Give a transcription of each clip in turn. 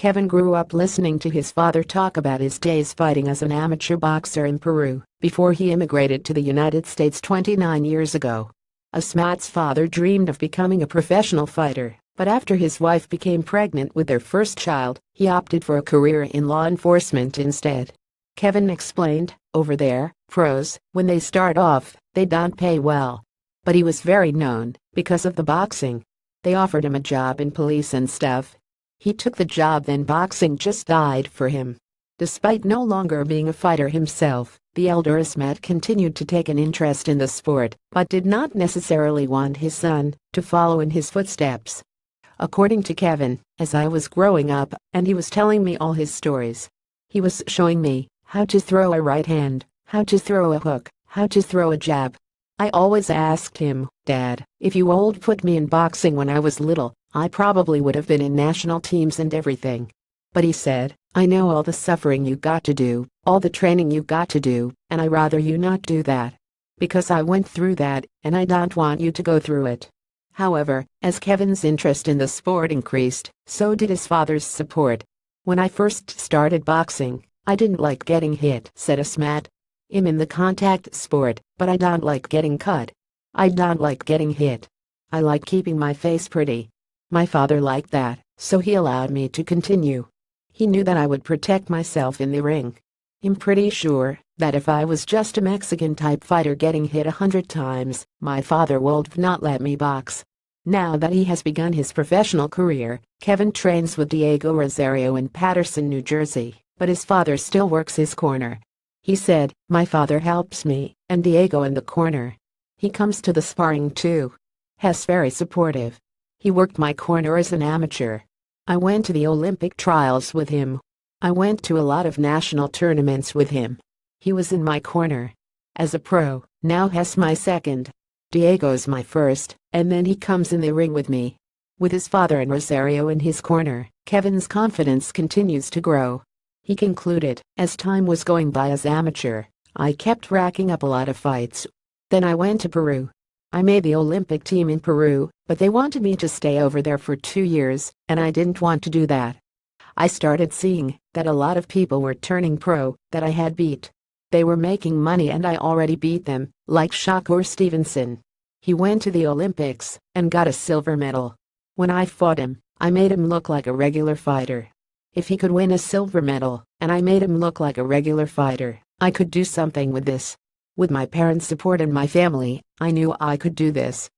Kevin grew up listening to his father talk about his days fighting as an amateur boxer in Peru before he immigrated to the United States 29 years ago. Asmat's father dreamed of becoming a professional fighter, but after his wife became pregnant with their first child, he opted for a career in law enforcement instead. Kevin explained, "Over there, pros, when they start off, they don't pay well. But he was very known because of the boxing. They offered him a job in police and stuff. He took the job, then boxing just died for him." Despite no longer being a fighter himself, the elder Asmat continued to take an interest in the sport, but did not necessarily want his son to follow in his footsteps. According to Kevin, as I was growing up and he was telling me all his stories, he was showing me how to throw a right hand, how to throw a hook, how to throw a jab. I always asked him, "Dad, if you old put me in boxing when I was little, I probably would have been in national teams and everything." But he said, "I know all the suffering you got to do, all the training you got to do, and I rather you not do that. Because I went through that, and I don't want you to go through it." However, as Kevin's interest in the sport increased, so did his father's support. "When I first started boxing, I didn't like getting hit," said Asmat. "I'm in the contact sport, but I don't like getting cut. I don't like getting hit. I like keeping my face pretty. My father liked that, so he allowed me to continue. He knew that I would protect myself in the ring. I'm pretty sure that if I was just a Mexican-type fighter getting hit 100 times, my father would not let me box." Now that he has begun his professional career, Kevin trains with Diego Rosario in Paterson, New Jersey, but his father still works his corner. He said, "My father helps me, and Diego in the corner. He comes to the sparring too. He's very supportive. He worked my corner as an amateur. I went to the Olympic trials with him. I went to a lot of national tournaments with him. He was in my corner. As a pro, now he's my second. Diego's my first, and then he comes in the ring with me." With his father and Rosario in his corner, Kevin's confidence continues to grow. He concluded, "As time was going by as amateur, I kept racking up a lot of fights. Then I went to Peru. I made the Olympic team in Peru, but they wanted me to stay over there for 2 years, and I didn't want to do that. I started seeing that a lot of people were turning pro that I had beat. They were making money and I already beat them, like Shakur Stevenson. He went to the Olympics and got a silver medal. When I fought him, I made him look like a regular fighter. If he could win a silver medal, and I made him look like a regular fighter, I could do something with this. With my parents' support and my family, I knew I could do this."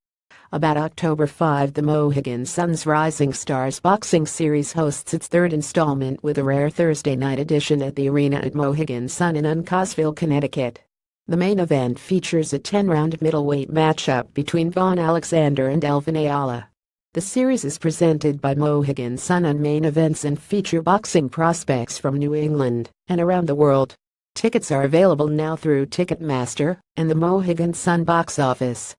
About October 5, the Mohegan Sun's Rising Stars boxing series hosts its third installment with a rare Thursday night edition at the arena at Mohegan Sun in Uncasville, Connecticut. The main event features a 10-round middleweight matchup between Vaughn Alexander and Elvin Ayala. The series is presented by Mohegan Sun on Main Events and feature boxing prospects from New England and around the world. Tickets are available now through Ticketmaster and the Mohegan Sun box office.